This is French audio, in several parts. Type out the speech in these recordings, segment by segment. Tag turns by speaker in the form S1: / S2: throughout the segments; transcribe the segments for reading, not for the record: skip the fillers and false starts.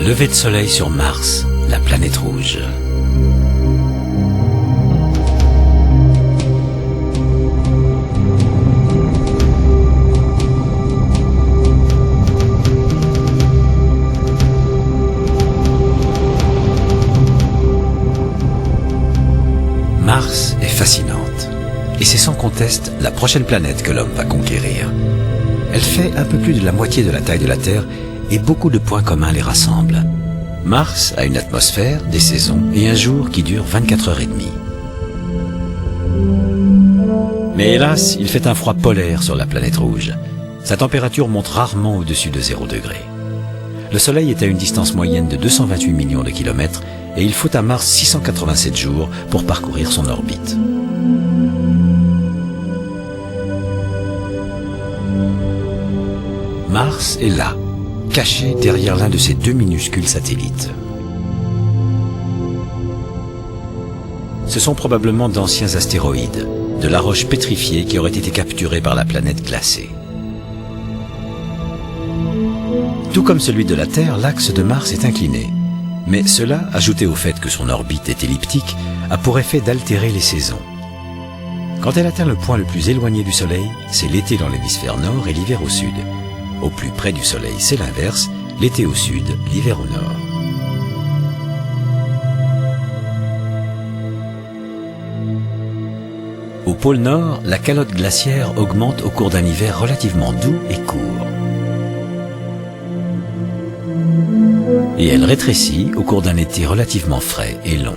S1: Lever de soleil sur Mars, la planète rouge. Mars est fascinante, et c'est sans conteste la prochaine planète que l'homme va conquérir. Elle fait un peu plus de la moitié de la taille de la Terre, et beaucoup de points communs les rassemblent. Mars a une atmosphère, des saisons et un jour qui dure 24h30. Mais hélas, il fait un froid polaire sur la planète rouge. Sa température monte rarement au-dessus de 0 degré. Le Soleil est à une distance moyenne de 228 millions de kilomètres et il faut à Mars 687 jours pour parcourir son orbite. Mars est là, caché derrière l'un de ces deux minuscules satellites. Ce sont probablement d'anciens astéroïdes, de la roche pétrifiée qui aurait été capturée par la planète glacée. Tout comme celui de la Terre, l'axe de Mars est incliné. Mais cela, ajouté au fait que son orbite est elliptique, a pour effet d'altérer les saisons. Quand elle atteint le point le plus éloigné du Soleil, c'est l'été dans l'hémisphère nord et l'hiver au sud. Au plus près du Soleil, c'est l'inverse, l'été au sud, l'hiver au nord. Au pôle Nord, la calotte glaciaire augmente au cours d'un hiver relativement doux et court. Et elle rétrécit au cours d'un été relativement frais et long.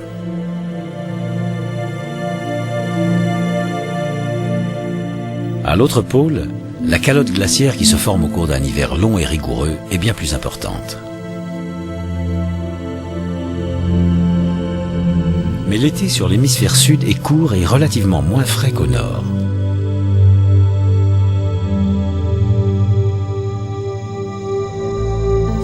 S1: À l'autre pôle, la calotte glaciaire qui se forme au cours d'un hiver long et rigoureux est bien plus importante. Mais l'été sur l'hémisphère sud est court et relativement moins frais qu'au nord.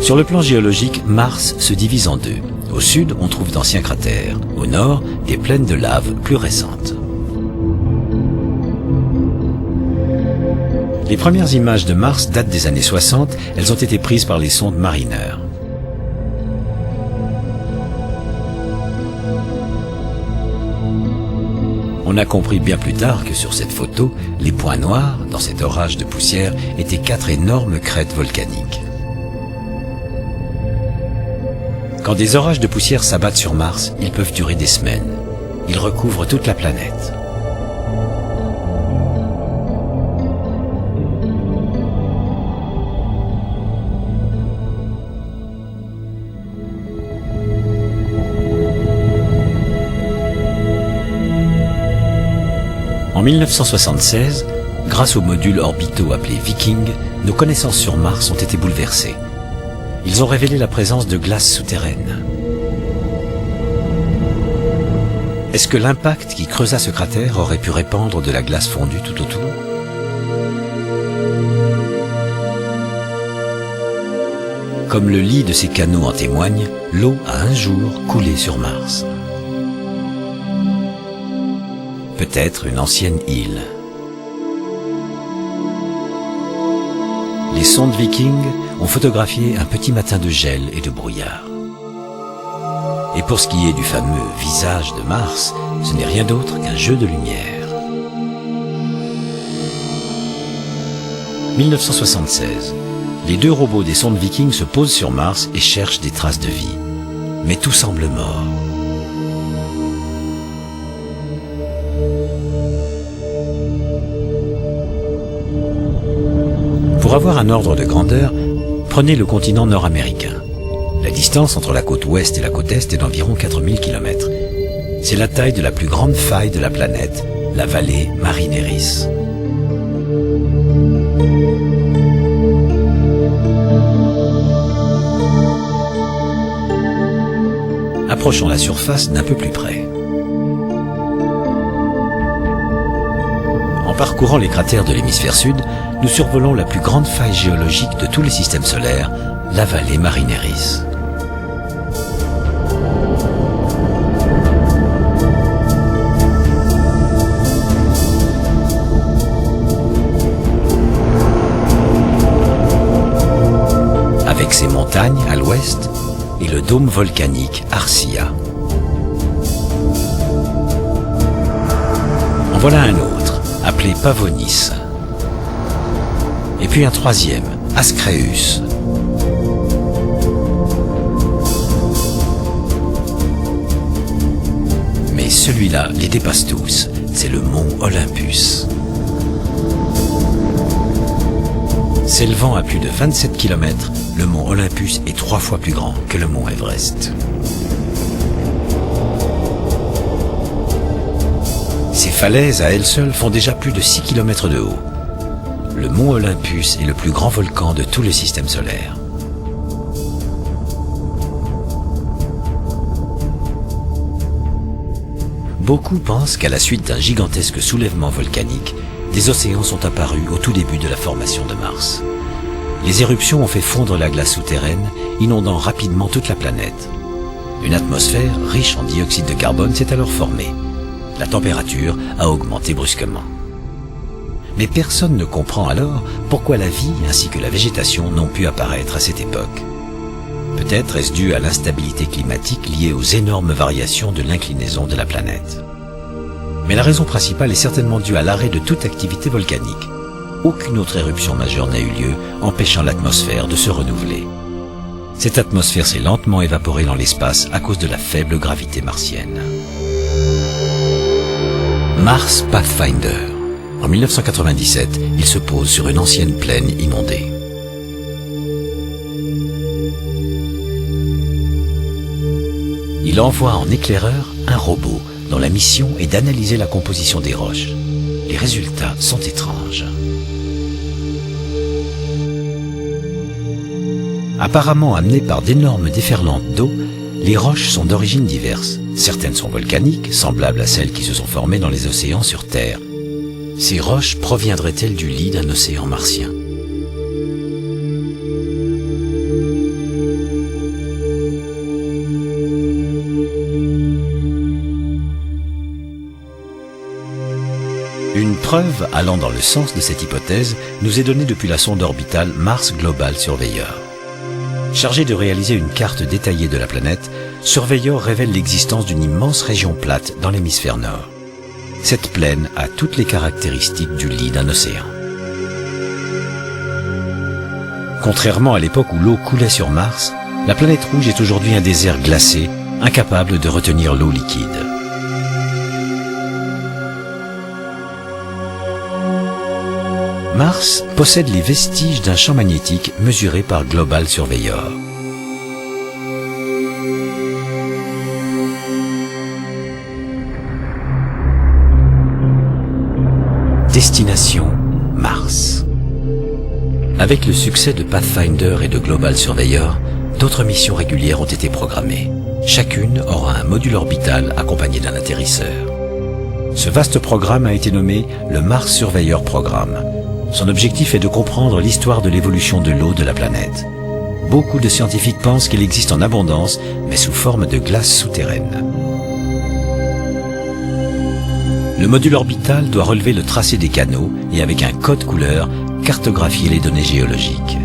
S1: Sur le plan géologique, Mars se divise en deux. Au sud, on trouve d'anciens cratères. Au nord, des plaines de lave plus récentes. Les premières images de Mars datent des années 60. Elles ont été prises par les sondes Mariner. On a compris bien plus tard que sur cette photo, les points noirs, dans cet orage de poussière, étaient 4 énormes crêtes volcaniques. Quand des orages de poussière s'abattent sur Mars, ils peuvent durer des semaines. Ils recouvrent toute la planète. En 1976, grâce aux modules orbitaux appelés Viking, nos connaissances sur Mars ont été bouleversées. Ils ont révélé la présence de glace souterraine. Est-ce que l'impact qui creusa ce cratère aurait pu répandre de la glace fondue tout autour? Comme le lit de ces canaux en témoigne, l'eau a un jour coulé sur Mars. Peut-être une ancienne île. Les sondes Viking ont photographié un petit matin de gel et de brouillard. Et pour ce qui est du fameux visage de Mars, ce n'est rien d'autre qu'un jeu de lumière. 1976. Les deux robots des sondes Viking se posent sur Mars et cherchent des traces de vie. Mais tout semble mort. Pour avoir un ordre de grandeur, prenez le continent nord-américain. La distance entre la côte ouest et la côte est est d'environ 4000 km. C'est la taille de la plus grande faille de la planète, la vallée Marineris. Approchons la surface d'un peu plus près. En parcourant les cratères de l'hémisphère sud, nous survolons la plus grande faille géologique de tous les systèmes solaires, la vallée Marineris. Avec ses montagnes à l'ouest, et le dôme volcanique Arsia. En voilà un autre, appelé Pavonis. Et puis un troisième, Ascreus. Mais celui-là les dépasse tous, c'est le mont Olympus. S'élevant à plus de 27 km, le mont Olympus est 3 fois plus grand que le mont Everest. Ces falaises à elles seules font déjà plus de 6 km de haut. Le mont Olympus est le plus grand volcan de tout le système solaire. Beaucoup pensent qu'à la suite d'un gigantesque soulèvement volcanique, des océans sont apparus au tout début de la formation de Mars. Les éruptions ont fait fondre la glace souterraine, inondant rapidement toute la planète. Une atmosphère riche en dioxyde de carbone s'est alors formée. La température a augmenté brusquement. Mais personne ne comprend alors pourquoi la vie ainsi que la végétation n'ont pu apparaître à cette époque. Peut-être est-ce dû à l'instabilité climatique liée aux énormes variations de l'inclinaison de la planète. Mais la raison principale est certainement due à l'arrêt de toute activité volcanique. Aucune autre éruption majeure n'a eu lieu, empêchant l'atmosphère de se renouveler. Cette atmosphère s'est lentement évaporée dans l'espace à cause de la faible gravité martienne. Mars Pathfinder. En 1997, il se pose sur une ancienne plaine inondée. Il envoie en éclaireur un robot dont la mission est d'analyser la composition des roches. Les résultats sont étranges. Apparemment amenées par d'énormes déferlantes d'eau, les roches sont d'origines diverses. Certaines sont volcaniques, semblables à celles qui se sont formées dans les océans sur Terre. Ces roches proviendraient-elles du lit d'un océan martien ? Une preuve allant dans le sens de cette hypothèse nous est donnée depuis la sonde orbitale Mars Global Surveyor. Chargée de réaliser une carte détaillée de la planète, Surveyor révèle l'existence d'une immense région plate dans l'hémisphère nord. Cette plaine a toutes les caractéristiques du lit d'un océan. Contrairement à l'époque où l'eau coulait sur Mars, la planète rouge est aujourd'hui un désert glacé, incapable de retenir l'eau liquide. Mars possède les vestiges d'un champ magnétique mesuré par Global Surveyor. Destination Mars. Avec le succès de Pathfinder et de Global Surveyor, d'autres missions régulières ont été programmées. Chacune aura un module orbital accompagné d'un atterrisseur. Ce vaste programme a été nommé le Mars Surveyor Programme. Son objectif est de comprendre l'histoire de l'évolution de l'eau de la planète. Beaucoup de scientifiques pensent qu'elle existe en abondance, mais sous forme de glace souterraine. Le module orbital doit relever le tracé des canaux et avec un code couleur, cartographier les données géologiques.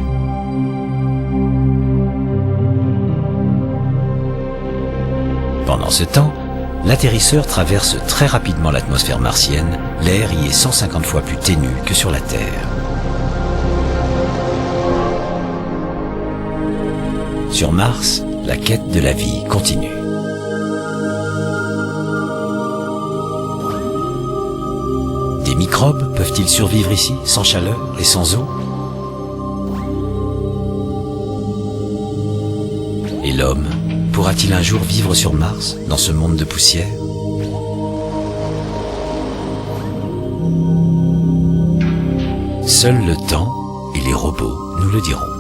S1: Pendant ce temps, l'atterrisseur traverse très rapidement l'atmosphère martienne, l'air y est 150 fois plus ténu que sur la Terre. Sur Mars, la quête de la vie continue. Des microbes peuvent-ils survivre ici, sans chaleur et sans eau? Et l'homme pourra-t-il un jour vivre sur Mars, dans ce monde de poussière? Seul le temps et les robots nous le diront.